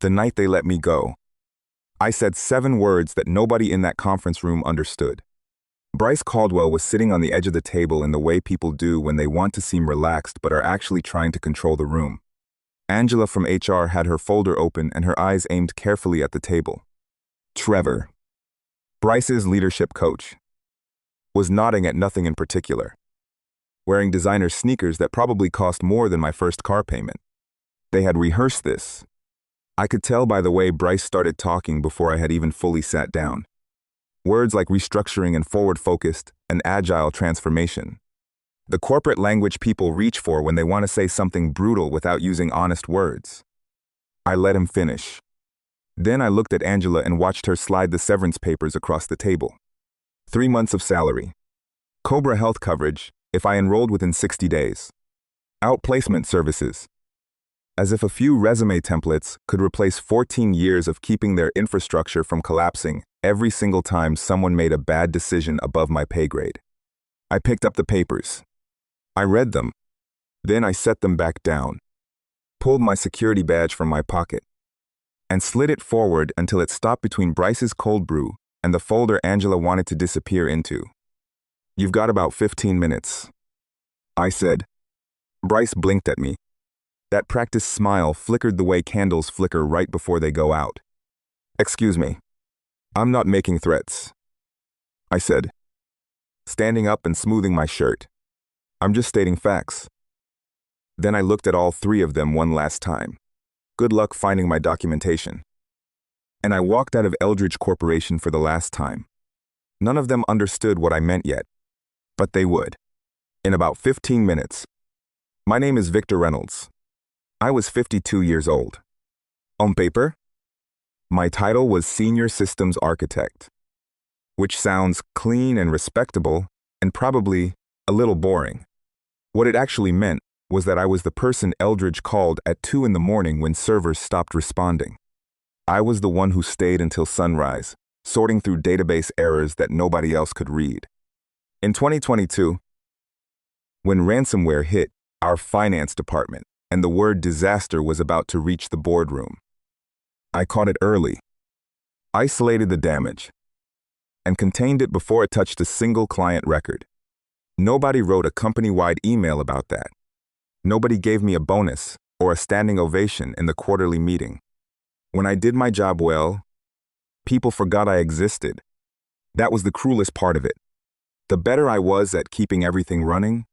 The night they let me go, I said 7 words that nobody in that conference room understood. Bryce Caldwell was sitting on the edge of the table in the way people do when they want to seem relaxed but are actually trying to control the room. Angela from HR had her folder open and her eyes aimed carefully at the table. Trevor, Bryce's leadership coach, was nodding at nothing in particular, wearing designer sneakers that probably cost more than my first car payment. They had rehearsed this. I could tell by the way Bryce started talking before I had even fully sat down. Words like restructuring and forward-focused and agile transformation. The corporate language people reach for when they want to say something brutal without using honest words. I let him finish. Then I looked at Angela and watched her slide the severance papers across the table. 3 months of salary. Cobra health coverage if I enrolled within 60 days. Outplacement services. As if a few resume templates could replace 14 years of keeping their infrastructure from collapsing every single time someone made a bad decision above my pay grade. I picked up the papers. I read them. Then I set them back down, pulled my security badge from my pocket, and slid it forward until it stopped between Bryce's cold brew and the folder Angela wanted to disappear into. "You've got about 15 minutes," I said. Bryce blinked at me. That practiced smile flickered the way candles flicker right before they go out. "Excuse me. I'm not making threats," I said, standing up and smoothing my shirt. "I'm just stating facts." Then I looked at all 3 of them one last time. Good luck finding my documentation. And I walked out of Eldridge Corporation for the last time. None of them understood what I meant yet, but they would. In about 15 minutes. My name is Victor Reynolds. I was 52 years old. On paper, my title was Senior Systems Architect, which sounds clean and respectable and probably a little boring. What it actually meant was that I was the person Eldridge called at 2 in the morning when servers stopped responding. I was the one who stayed until sunrise, sorting through database errors that nobody else could read. In 2022, when ransomware hit our finance department and the word disaster was about to reach the boardroom, I caught it early, isolated the damage, and contained it before it touched a single client record. Nobody wrote a company-wide email about that. Nobody gave me a bonus or a standing ovation in the quarterly meeting. When I did my job well, people forgot I existed. That was the cruelest part of it. The better I was at keeping everything running,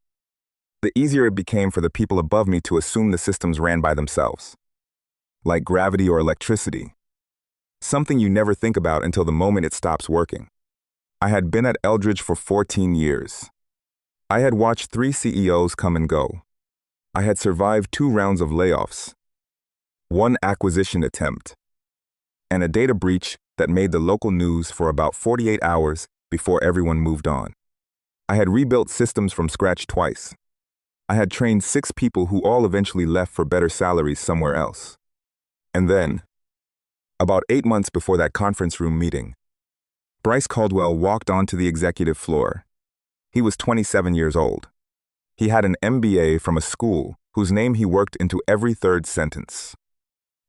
the easier it became for the people above me to assume the systems ran by themselves. Like gravity or electricity. Something you never think about until the moment it stops working. I had been at Eldridge for 14 years. I had watched 3 CEOs come and go. I had survived 2 rounds of layoffs, 1 acquisition attempt, and a data breach that made the local news for about 48 hours before everyone moved on. I had rebuilt systems from scratch twice. I had trained 6 people who all eventually left for better salaries somewhere else. And then, about 8 months before that conference room meeting, Bryce Caldwell walked onto the executive floor. He was 27 years old. He had an MBA from a school whose name he worked into every 3rd sentence.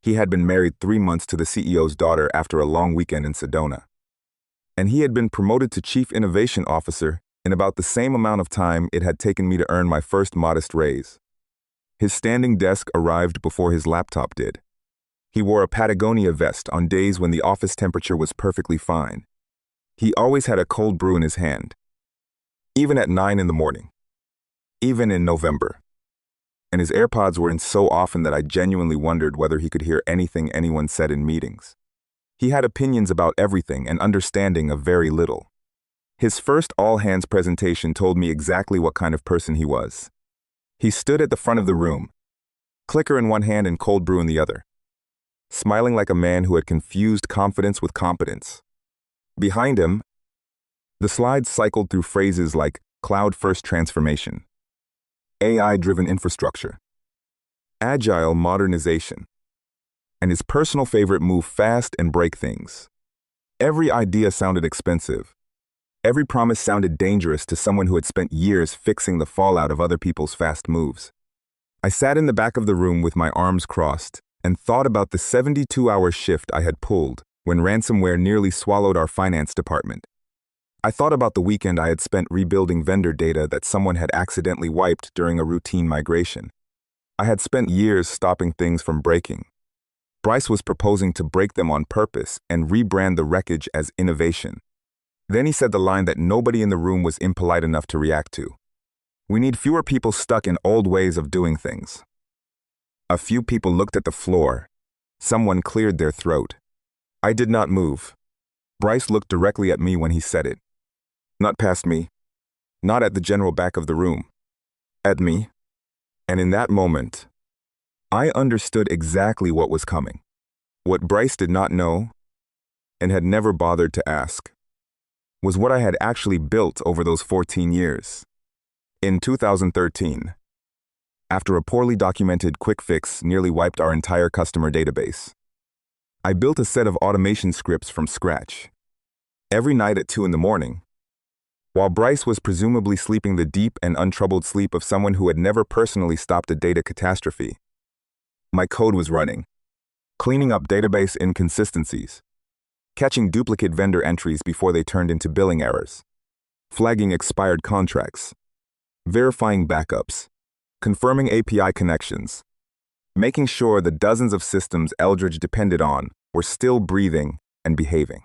He had been married 3 months to the CEO's daughter after a long weekend in Sedona. And he had been promoted to Chief Innovation Officer in about the same amount of time it had taken me to earn my first modest raise. His standing desk arrived before his laptop did. He wore a Patagonia vest on days when the office temperature was perfectly fine. He always had a cold brew in his hand, even at 9 in the morning, even in November. And his AirPods were in so often that I genuinely wondered whether he could hear anything anyone said in meetings. He had opinions about everything and understanding of very little. His first all-hands presentation told me exactly what kind of person he was. He stood at the front of the room, clicker in one hand and cold brew in the other, smiling like a man who had confused confidence with competence. Behind him, the slides cycled through phrases like cloud-first transformation, AI-driven infrastructure, agile modernization, and his personal favorite, move fast and break things. Every idea sounded expensive. Every promise sounded dangerous to someone who had spent years fixing the fallout of other people's fast moves. I sat in the back of the room with my arms crossed and thought about the 72-hour shift I had pulled when ransomware nearly swallowed our finance department. I thought about the weekend I had spent rebuilding vendor data that someone had accidentally wiped during a routine migration. I had spent years stopping things from breaking. Bryce was proposing to break them on purpose and rebrand the wreckage as innovation. Then he said the line that nobody in the room was impolite enough to react to. We need fewer people stuck in old ways of doing things. A few people looked at the floor. Someone cleared their throat. I did not move. Bryce looked directly at me when he said it. Not past me. Not at the general back of the room. At me. And in that moment, I understood exactly what was coming. What Bryce did not know, and had never bothered to ask, was what I had actually built over those 14 years. In 2013, after a poorly documented quick fix nearly wiped our entire customer database, I built a set of automation scripts from scratch. Every night at 2 in the morning, while Bryce was presumably sleeping the deep and untroubled sleep of someone who had never personally stopped a data catastrophe, my code was running, cleaning up database inconsistencies, catching duplicate vendor entries before they turned into billing errors, flagging expired contracts, verifying backups, confirming API connections, making sure the dozens of systems Eldridge depended on were still breathing and behaving.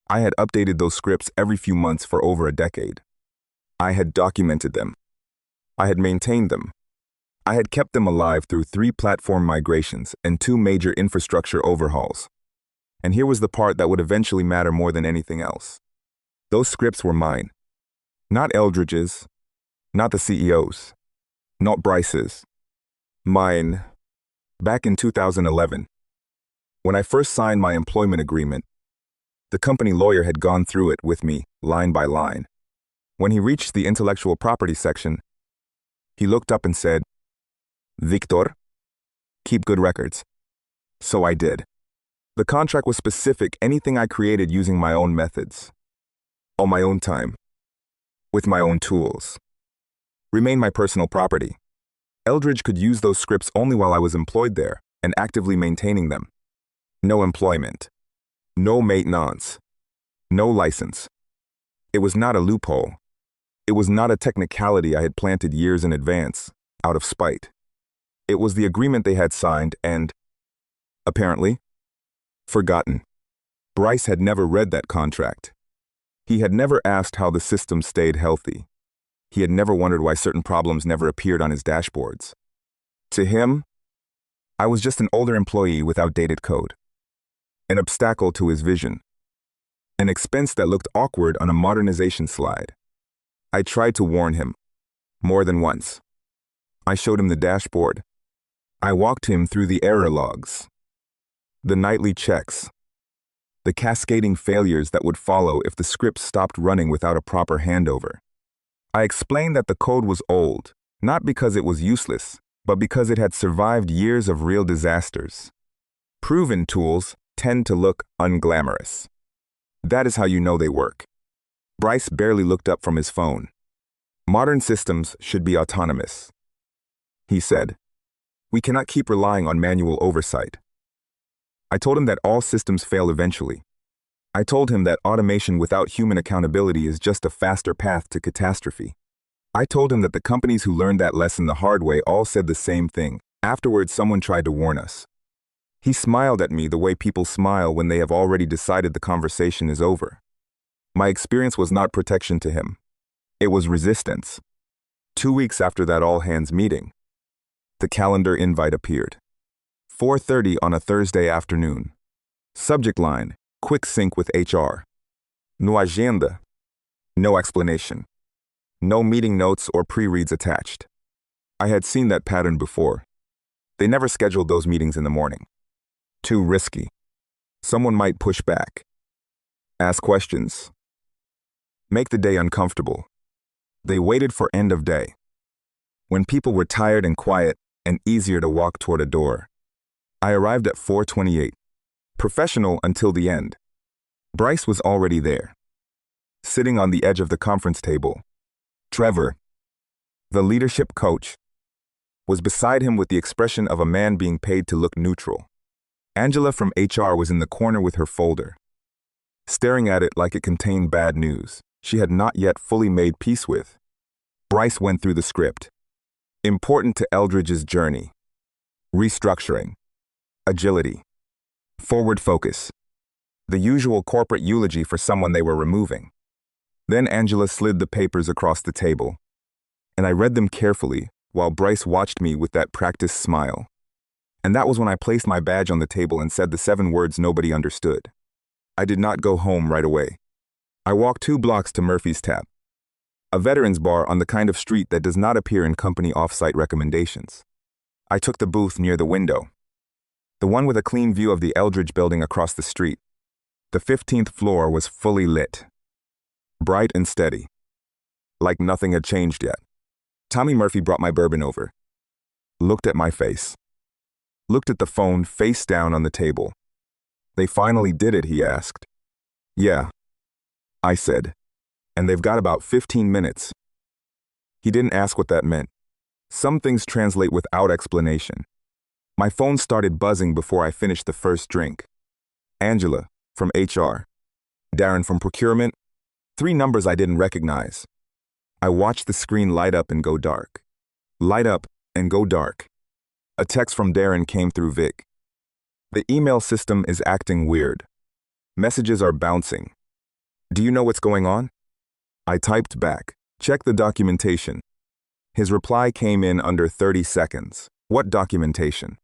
I had updated those scripts every few months for over a decade. I had documented them. I had maintained them. I had kept them alive through 3 platform migrations and 2 major infrastructure overhauls. And here was the part that would eventually matter more than anything else. Those scripts were mine. Not Eldridge's, not the CEO's, not Bryce's. Mine. Back in 2011, when I first signed my employment agreement, the company lawyer had gone through it with me, line by line. When he reached the intellectual property section, he looked up and said, "Victor, keep good records." So I did. The contract was specific, anything I created using my own methods, on my own time, with my own tools, remained my personal property. Eldridge could use those scripts only while I was employed there and actively maintaining them. No employment. No maintenance. No license. It was not a loophole. It was not a technicality I had planted years in advance, out of spite. It was the agreement they had signed and, apparently, forgotten. Bryce had never read that contract. He had never asked how the system stayed healthy. He had never wondered why certain problems never appeared on his dashboards. To him, I was just an older employee with outdated code. An obstacle to his vision. An expense that looked awkward on a modernization slide. I tried to warn him. More than once. I showed him the dashboard. I walked him through the error logs. The nightly checks. The cascading failures that would follow if the script stopped running without a proper handover. I explained that the code was old, not because it was useless, but because it had survived years of real disasters. Proven tools tend to look unglamorous. That is how you know they work. Bryce barely looked up from his phone. Modern systems should be autonomous. He said, "We cannot keep relying on manual oversight." I told him that all systems fail eventually. I told him that automation without human accountability is just a faster path to catastrophe. I told him that the companies who learned that lesson the hard way all said the same thing. Afterwards, someone tried to warn us. He smiled at me the way people smile when they have already decided the conversation is over. My experience was not protection to him. It was resistance. 2 weeks after that all-hands meeting, the calendar invite appeared. 4:30 on a Thursday afternoon. Subject line, quick sync with HR. No agenda. No explanation. No meeting notes or pre-reads attached. I had seen that pattern before. They never scheduled those meetings in the morning. Too risky. Someone might push back. Ask questions. Make the day uncomfortable. They waited for end of day. When people were tired and quiet and easier to walk toward a door. I arrived at 4:28. Professional until the end. Bryce was already there. Sitting on the edge of the conference table. Trevor, the leadership coach, was beside him with the expression of a man being paid to look neutral. Angela from HR was in the corner with her folder, staring at it like it contained bad news she had not yet fully made peace with. Bryce went through the script. Important to Eldridge's journey. Restructuring. Agility. Forward focus. The usual corporate eulogy for someone they were removing. Then Angela slid the papers across the table, and I read them carefully while Bryce watched me with that practiced smile. And that was when I placed my badge on the table and said the 7 words nobody understood. I did not go home right away. I walked 2 blocks to Murphy's Tap, a veterans bar on the kind of street that does not appear in company off-site recommendations. I took the booth near the window, the one with a clean view of the Eldridge building across the street. The 15th floor was fully lit, bright and steady, like nothing had changed yet. Tommy Murphy brought my bourbon over, looked at my face, looked at the phone face down on the table. "They finally did it," he asked. "Yeah," I said, "and they've got about 15 minutes. He didn't ask what that meant. Some things translate without explanation. My phone started buzzing before I finished the first drink. Angela from HR, Darren from procurement, 3 numbers I didn't recognize. I watched the screen light up and go dark. Light up and go dark. A text from Darren came through Vic. "The email system is acting weird. Messages are bouncing. Do you know what's going on?" I typed back, "Check the documentation." His reply came in under 30 seconds. "What documentation?"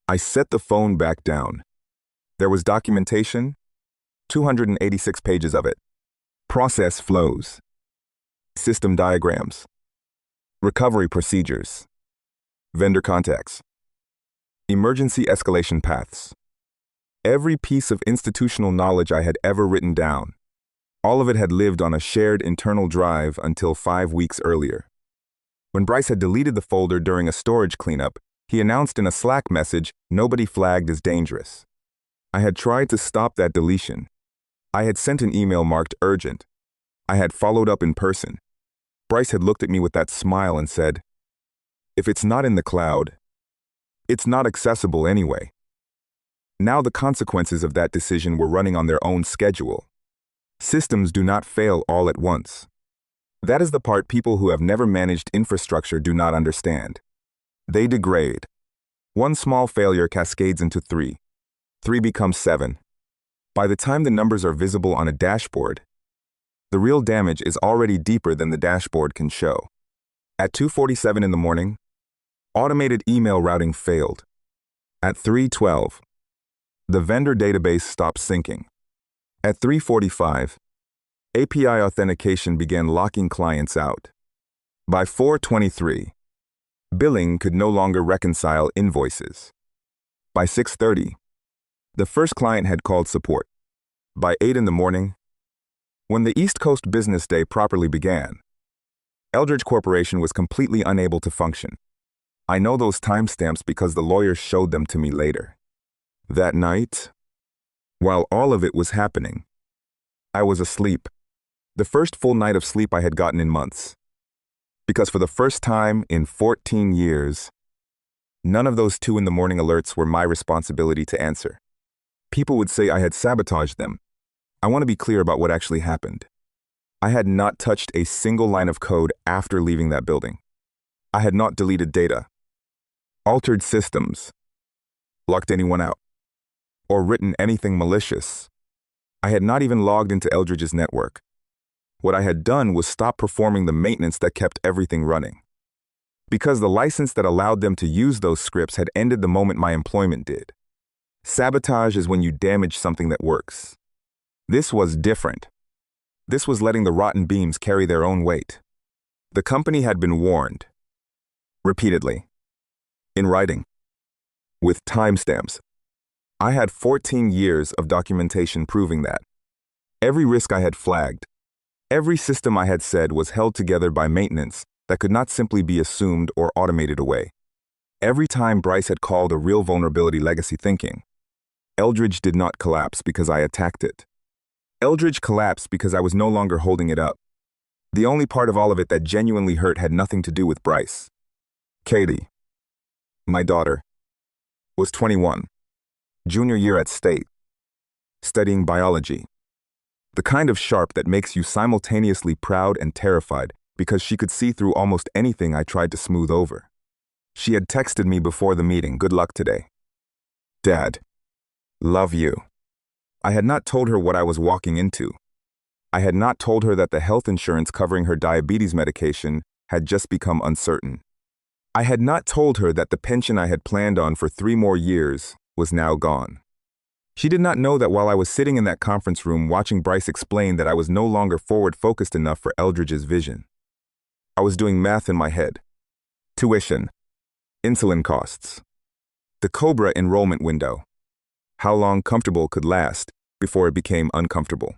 I set the phone back down. There was documentation, 286 pages of it. Process flows, system diagrams, recovery procedures, vendor contacts, emergency escalation paths. Every piece of institutional knowledge I had ever written down. All of it had lived on a shared internal drive until 5 weeks earlier. When Bryce had deleted the folder during a storage cleanup, he announced in a Slack message nobody flagged as dangerous. I had tried to stop that deletion. I had sent an email marked urgent. I had followed up in person. Bryce had looked at me with that smile and said, "If it's not in the cloud, it's not accessible anyway." Now the consequences of that decision were running on their own schedule. Systems do not fail all at once. That is the part people who have never managed infrastructure do not understand. They degrade. 1 small failure cascades into 3. 3 becomes 7. By the time the numbers are visible on a dashboard, the real damage is already deeper than the dashboard can show. At 2:47 in the morning, automated email routing failed. At 3:12, the vendor database stopped syncing. At 3:45, API authentication began locking clients out. By 4:23, billing could no longer reconcile invoices. By 6:30, the first client had called support. By 8 in the morning, when the East Coast business day properly began, Eldridge Corporation was completely unable to function. I know those timestamps because the lawyers showed them to me later. That night, while all of it was happening, I was asleep. The first full night of sleep I had gotten in months. Because for the first time in 14 years, none of those 2 in the morning alerts were my responsibility to answer. People would say I had sabotaged them. I want to be clear about what actually happened. I had not touched a single line of code after leaving that building. I had not deleted data, altered systems, locked anyone out, or written anything malicious. I had not even logged into Eldridge's network. What I had done was stop performing the maintenance that kept everything running. Because the license that allowed them to use those scripts had ended the moment my employment did. Sabotage is when you damage something that works. This was different. This was letting the rotten beams carry their own weight. The company had been warned. Repeatedly. In writing. With timestamps. I had 14 years of documentation proving that. Every risk I had flagged, every system I had said was held together by maintenance that could not simply be assumed or automated away. Every time Bryce had called a real vulnerability legacy thinking, Eldridge did not collapse because I attacked it. Eldridge collapsed because I was no longer holding it up. The only part of all of it that genuinely hurt had nothing to do with Bryce. Katie. My daughter was 21, junior year at state, studying biology. The kind of sharp that makes you simultaneously proud and terrified because she could see through almost anything I tried to smooth over. She had texted me before the meeting, "Good luck today. Dad, love you." I had not told her what I was walking into. I had not told her that the health insurance covering her diabetes medication had just become uncertain. I had not told her that the pension I had planned on for 3 more years was now gone. She did not know that while I was sitting in that conference room watching Bryce explain that I was no longer forward-focused enough for Eldridge's vision. I was doing math in my head. Tuition, insulin costs, the COBRA enrollment window, how long comfortable could last before it became uncomfortable.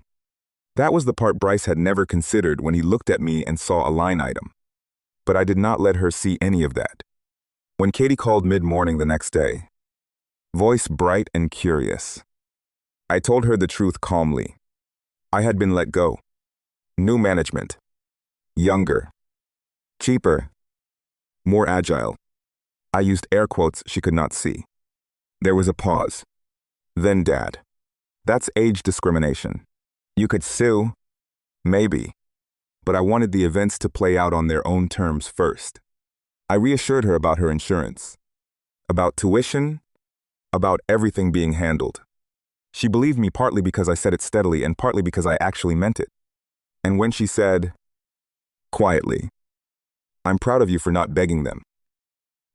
That was the part Bryce had never considered when he looked at me and saw a line item. But I did not let her see any of that. When Katie called mid-morning the next day, voice bright and curious, I told her the truth calmly. I had been let go. New management. Younger. Cheaper. More agile. I used air quotes she could not see. There was a pause. Then Dad. That's age discrimination. You could sue. Maybe. But I wanted the events to play out on their own terms first. I reassured her about her insurance, about tuition, about everything being handled. She believed me partly because I said it steadily and partly because I actually meant it. And when she said, quietly, "I'm proud of you for not begging them,"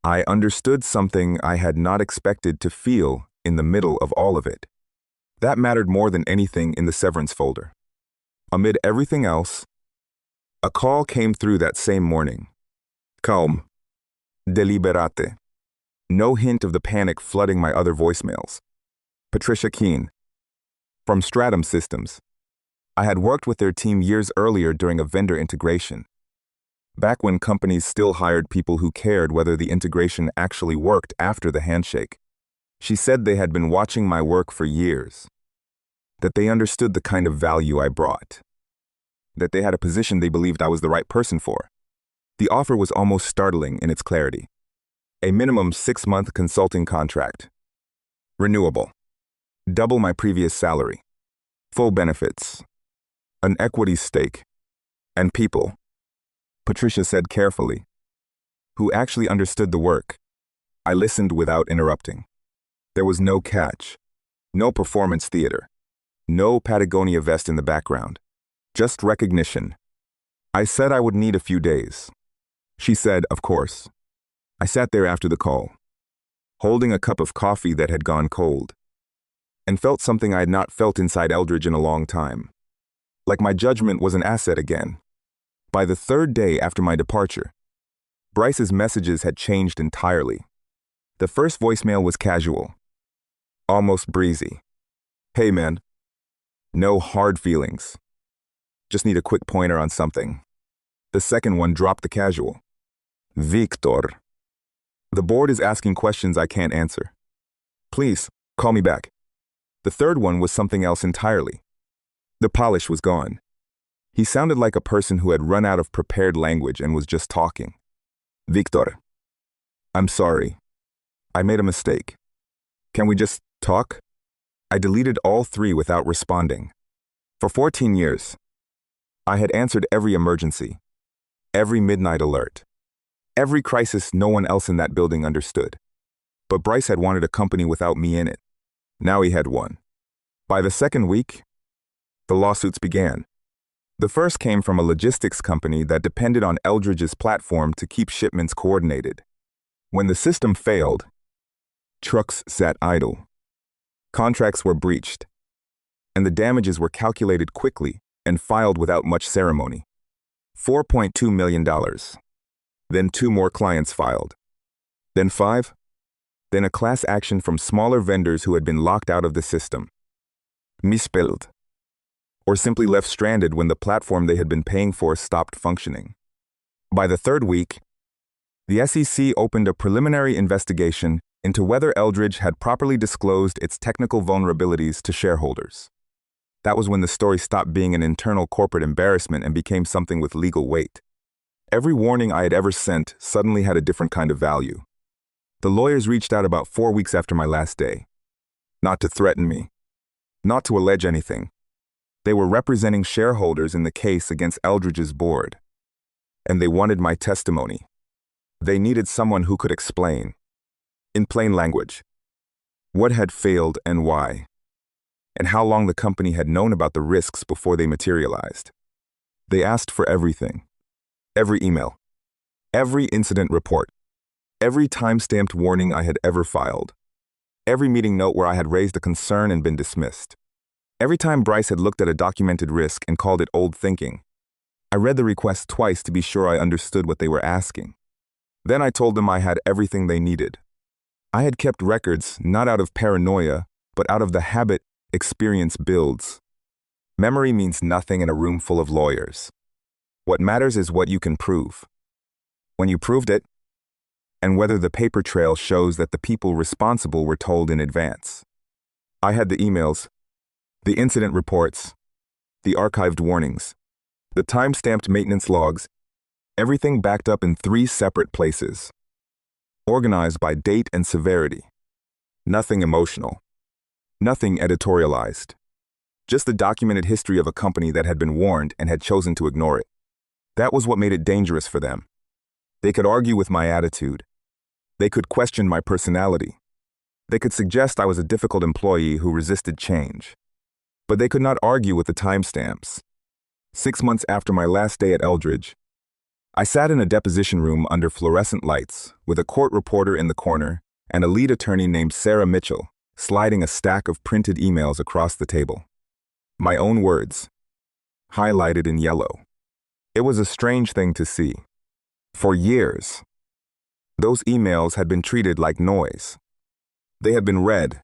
I understood something I had not expected to feel in the middle of all of it. That mattered more than anything in the severance folder. Amid everything else, a call came through that same morning. Calm. Deliberate. No hint of the panic flooding my other voicemails. Patricia Keene. From Stratum Systems. I had worked with their team years earlier during a vendor integration. Back when companies still hired people who cared whether the integration actually worked after the handshake. She said they had been watching my work for years. That they understood the kind of value I brought. That they had a position they believed I was the right person for. The offer was almost startling in its clarity. A minimum 6-month consulting contract. Renewable. Double my previous salary. Full benefits. An equity stake. And people, Patricia said carefully, who actually understood the work. I listened without interrupting. There was no catch. No performance theater. No Patagonia vest in the background. Just recognition. I said I would need a few days. She said, of course. I sat there after the call, holding a cup of coffee that had gone cold, and felt something I had not felt inside Eldridge in a long time. Like my judgment was an asset again. By the 3rd day after my departure, Bryce's messages had changed entirely. The first voicemail was casual, almost breezy. "Hey man, no hard feelings. Just need a quick pointer on something." The second one dropped the casual. "Victor, the board is asking questions I can't answer. Please, call me back." The third one was something else entirely. The polish was gone. He sounded like a person who had run out of prepared language and was just talking. "Victor, I'm sorry. I made a mistake. Can we just talk?" I deleted all 3 without responding. For 14 years, I had answered every emergency, every midnight alert, every crisis no one else in that building understood. But Bryce had wanted a company without me in it. Now he had one. By the 2nd week, the lawsuits began. The first came from a logistics company that depended on Eldridge's platform to keep shipments coordinated. When the system failed, trucks sat idle. Contracts were breached, and the damages were calculated quickly and filed without much ceremony. $4.2 million. Then 2 more clients filed. Then 5. Then a class action from smaller vendors who had been locked out of the system. Misspelled. Or simply left stranded when the platform they had been paying for stopped functioning. By the 3rd week, the SEC opened a preliminary investigation into whether Eldridge had properly disclosed its technical vulnerabilities to shareholders. That was when the story stopped being an internal corporate embarrassment and became something with legal weight. Every warning I had ever sent suddenly had a different kind of value. The lawyers reached out about 4 weeks after my last day. Not to threaten me. Not to allege anything. They were representing shareholders in the case against Eldridge's board. And they wanted my testimony. They needed someone who could explain, in plain language, what had failed and why, and how long the company had known about the risks before they materialized. They asked for everything. Every email. Every incident report. Every time-stamped warning I had ever filed. Every meeting note where I had raised a concern and been dismissed. Every time Bryce had looked at a documented risk and called it old thinking. I read the request twice to be sure I understood what they were asking. Then I told them I had everything they needed. I had kept records not out of paranoia, but out of the habit experience builds. Memory means nothing in a room full of lawyers. What matters is what you can prove. When you proved it, and whether the paper trail shows that the people responsible were told in advance. I had the emails, the incident reports, the archived warnings, the time-stamped maintenance logs, everything backed up in 3 separate places, organized by date and severity. Nothing emotional, nothing editorialized, just the documented history of a company that had been warned and had chosen to ignore it. That was what made it dangerous for them. They could argue with my attitude. They could question my personality. They could suggest I was a difficult employee who resisted change. But they could not argue with the timestamps. 6 months after my last day at Eldridge, I sat in a deposition room under fluorescent lights with a court reporter in the corner and a lead attorney named Sarah Mitchell sliding a stack of printed emails across the table. My own words, highlighted in yellow. It was a strange thing to see. For years, those emails had been treated like noise. They had been read,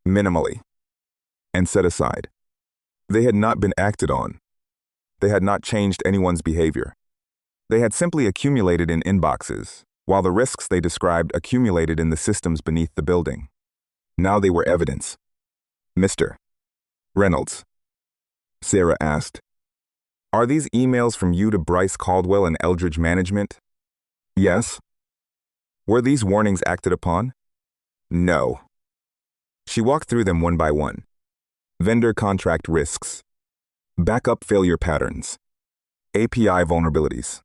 minimally, and set aside. They had not been acted on. They had not changed anyone's behavior. They had simply accumulated in inboxes, while the risks they described accumulated in the systems beneath the building. Now they were evidence. Mr. Reynolds, Sarah asked, "Are these emails from you to Bryce Caldwell and Eldridge Management?" "Yes." "Were these warnings acted upon?" "No." She walked through them one by one. Vendor contract risks, backup failure patterns, API vulnerabilities,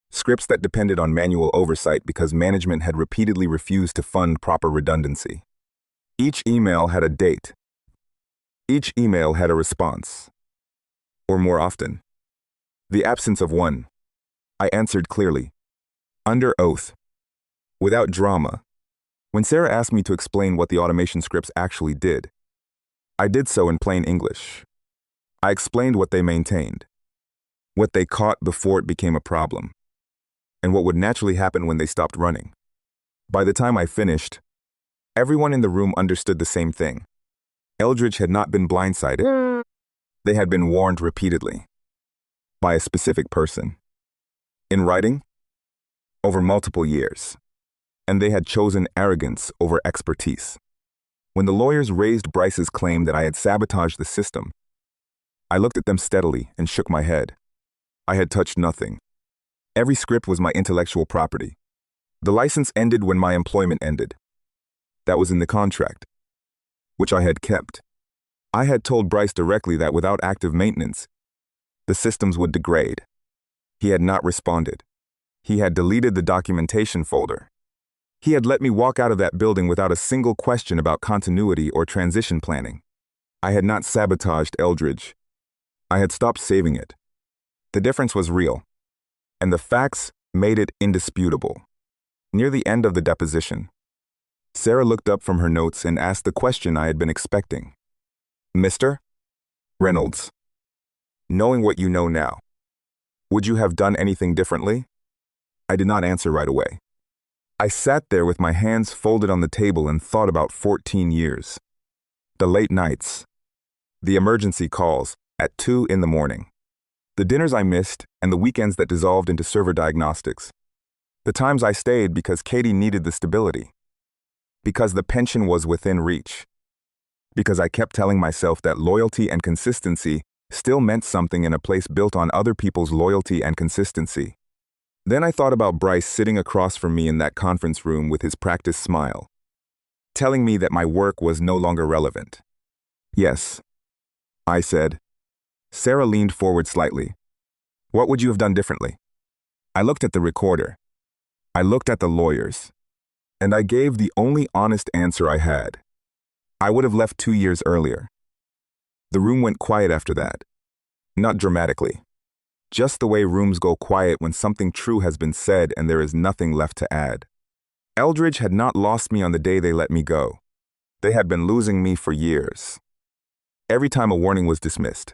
scripts that depended on manual oversight because management had repeatedly refused to fund proper redundancy. Each email had a date. Each email had a response. Or more often, the absence of one. I answered clearly, under oath, without drama. When Sarah asked me to explain what the automation scripts actually did, I did so in plain English. I explained what they maintained, what they caught before it became a problem, and what would naturally happen when they stopped running. By the time I finished, everyone in the room understood the same thing. Eldridge had not been blindsided. They had been warned repeatedly. By a specific person. In writing, over multiple years. And they had chosen arrogance over expertise. When the lawyers raised Bryce's claim that I had sabotaged the system, I looked at them steadily and shook my head. I had touched nothing. Every script was my intellectual property. The license ended when my employment ended. That was in the contract, which I had kept. I had told Bryce directly that without active maintenance, the systems would degrade. He had not responded. He had deleted the documentation folder. He had let me walk out of that building without a single question about continuity or transition planning. I had not sabotaged Eldridge. I had stopped saving it. The difference was real, and the facts made it indisputable. Near the end of the deposition, Sarah looked up from her notes and asked the question I had been expecting. "Mr. Reynolds, knowing what you know now, would you have done anything differently?" I did not answer right away. I sat there with my hands folded on the table and thought about 14 years. The late nights, the emergency calls at 2 in the morning, the dinners I missed and the weekends that dissolved into server diagnostics, the times I stayed because Katie needed the stability, because the pension was within reach, because I kept telling myself that loyalty and consistency still meant something in a place built on other people's loyalty and consistency. Then I thought about Bryce sitting across from me in that conference room with his practiced smile, telling me that my work was no longer relevant. Yes, I said. Sarah leaned forward slightly. What would you have done differently? I looked at the recorder. I looked at the lawyers. And I gave the only honest answer I had. I would have left 2 years earlier. The room went quiet after that. Not dramatically. Just the way rooms go quiet when something true has been said and there is nothing left to add. Eldridge had not lost me on the day they let me go. They had been losing me for years. Every time a warning was dismissed.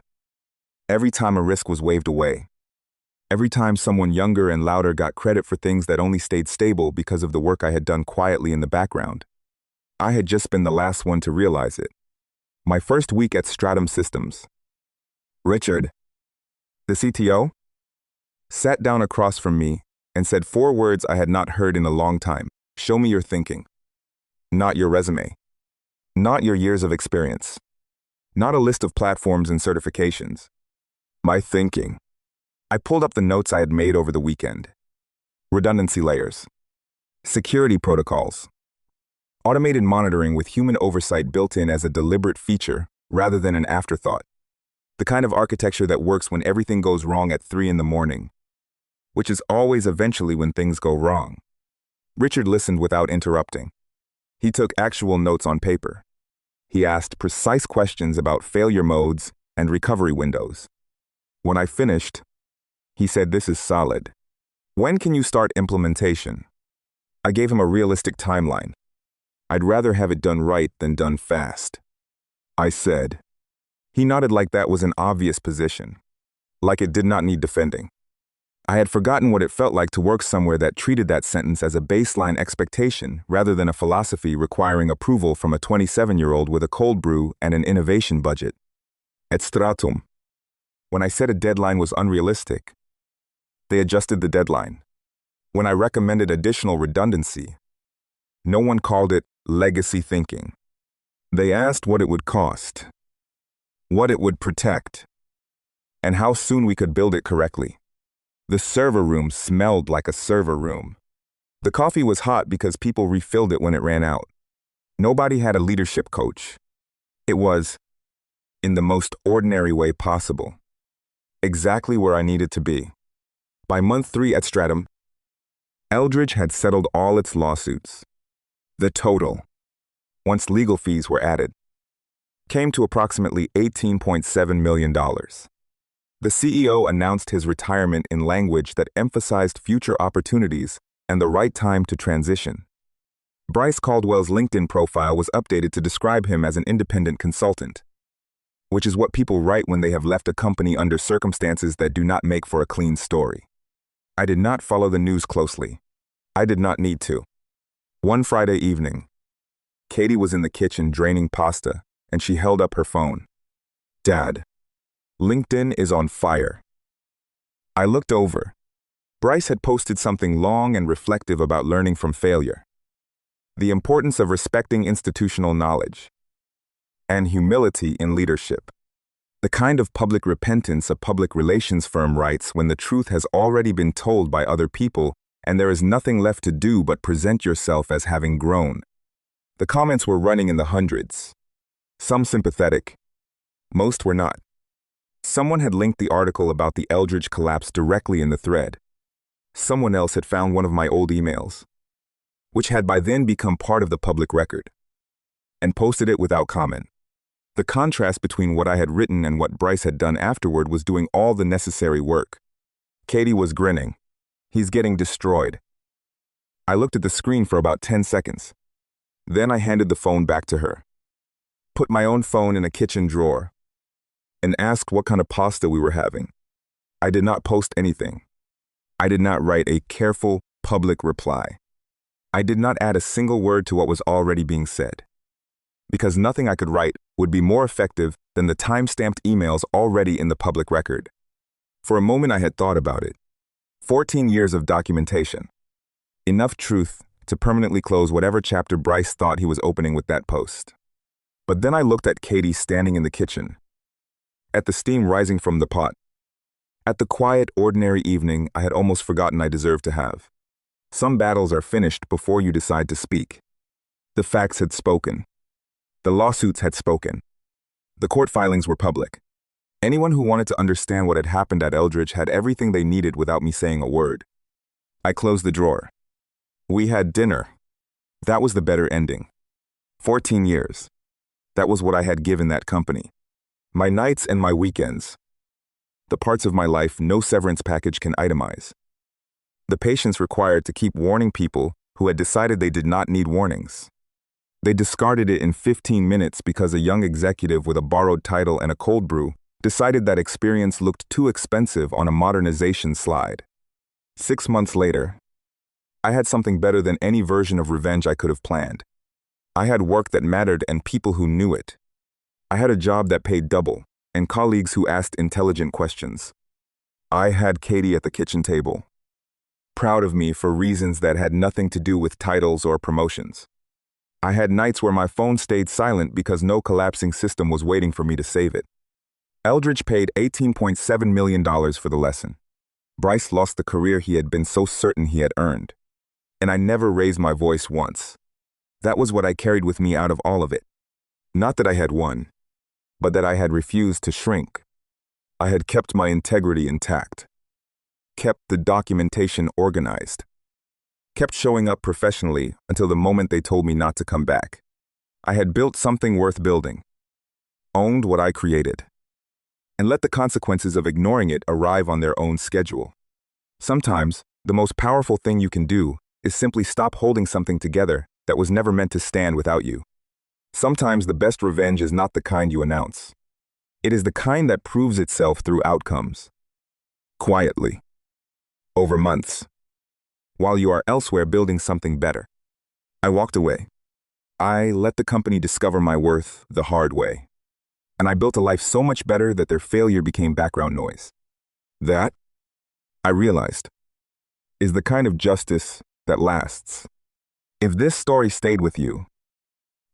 Every time a risk was waved away. Every time someone younger and louder got credit for things that only stayed stable because of the work I had done quietly in the background. I had just been the last one to realize it. My first week at Stratum Systems. Richard, the CTO, sat down across from me and said 4 words I had not heard in a long time. Show me your thinking. Not your resume. Not your years of experience. Not a list of platforms and certifications. My thinking. I pulled up the notes I had made over the weekend. Redundancy layers. Security protocols. Automated monitoring with human oversight built in as a deliberate feature rather than an afterthought. The kind of architecture that works when everything goes wrong at 3 in the morning, which is always eventually when things go wrong. Richard listened without interrupting. He took actual notes on paper. He asked precise questions about failure modes and recovery windows. When I finished, he said, "This is solid. When can you start implementation?" I gave him a realistic timeline. I'd rather have it done right than done fast, I said. He nodded like that was an obvious position, like it did not need defending. I had forgotten what it felt like to work somewhere that treated that sentence as a baseline expectation rather than a philosophy requiring approval from a 27-year-old with a cold brew and an innovation budget. At Stratum, when I said a deadline was unrealistic, they adjusted the deadline. When I recommended additional redundancy, no one called it legacy thinking. They asked what it would cost, what it would protect, and how soon we could build it correctly. The server room smelled like a server room. The coffee was hot because people refilled it when it ran out. Nobody had a leadership coach. It was, in the most ordinary way possible, exactly where I needed to be. By month 3 at Stratum, Eldridge had settled all its lawsuits. The total, once legal fees were added, came to approximately $18.7 million. The CEO announced his retirement in language that emphasized future opportunities and the right time to transition. Bryce Caldwell's LinkedIn profile was updated to describe him as an independent consultant, which is what people write when they have left a company under circumstances that do not make for a clean story. I did not follow the news closely. I did not need to. One Friday evening, Katie was in the kitchen draining pasta, and she held up her phone. "Dad, LinkedIn is on fire." I looked over. Bryce had posted something long and reflective about learning from failure, the importance of respecting institutional knowledge, and humility in leadership. The kind of public repentance a public relations firm writes when the truth has already been told by other people and there is nothing left to do but present yourself as having grown. The comments were running in the hundreds. Some sympathetic. Most were not. Someone had linked the article about the Eldridge collapse directly in the thread. Someone else had found one of my old emails, which had by then become part of the public record, and posted it without comment. The contrast between what I had written and what Bryce had done afterward was doing all the necessary work. Katie was grinning. "He's getting destroyed." I looked at the screen for about 10 seconds. Then I handed the phone back to her, put my own phone in a kitchen drawer, and asked what kind of pasta we were having. I did not post anything. I did not write a careful, public reply. I did not add a single word to what was already being said, because nothing I could write would be more effective than the time-stamped emails already in the public record. For a moment I had thought about it. 14 years of documentation. Enough truth to permanently close whatever chapter Bryce thought he was opening with that post. But then I looked at Katie standing in the kitchen, at the steam rising from the pot, At the quiet, ordinary evening I had almost forgotten I deserved to have. Some battles are finished before you decide to speak. The facts had spoken. The lawsuits had spoken. The court filings were public. Anyone who wanted to understand what had happened at Eldridge had everything they needed without me saying a word. I closed the drawer. We had dinner. That was the better ending. 14 years. That was what I had given that company. My nights and my weekends. The parts of my life no severance package can itemize. The patience required to keep warning people who had decided they did not need warnings. They discarded it in 15 minutes because a young executive with a borrowed title and a cold brew decided that experience looked too expensive on a modernization slide. 6 months later, I had something better than any version of revenge I could have planned. I had work that mattered and people who knew it. I had a job that paid double and colleagues who asked intelligent questions. I had Katie at the kitchen table, proud of me for reasons that had nothing to do with titles or promotions. I had nights where my phone stayed silent because no collapsing system was waiting for me to save it. Eldridge paid $18.7 million for the lesson. Bryce lost the career he had been so certain he had earned. And I never raised my voice once. That was what I carried with me out of all of it. Not that I had won, but that I had refused to shrink. I had kept my integrity intact, kept the documentation organized, kept showing up professionally until the moment they told me not to come back. I had built something worth building, owned what I created, and let the consequences of ignoring it arrive on their own schedule. Sometimes, the most powerful thing you can do is simply stop holding something together that was never meant to stand without you. Sometimes the best revenge is not the kind you announce. It is the kind that proves itself through outcomes. Quietly. Over months. While you are elsewhere building something better. I walked away. I let the company discover my worth the hard way. And I built a life so much better that their failure became background noise. That, I realized, is the kind of justice that lasts. If this story stayed with you,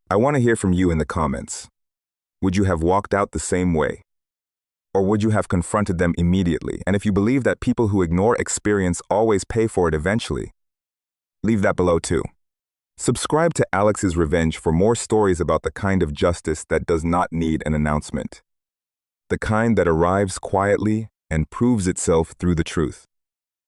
I want to hear from you in the comments. Would you have walked out the same way? Or would you have confronted them immediately? And if you believe that people who ignore experience always pay for it eventually, leave that below too. Subscribe to Alex's Revenge for more stories about the kind of justice that does not need an announcement. The kind that arrives quietly and proves itself through the truth.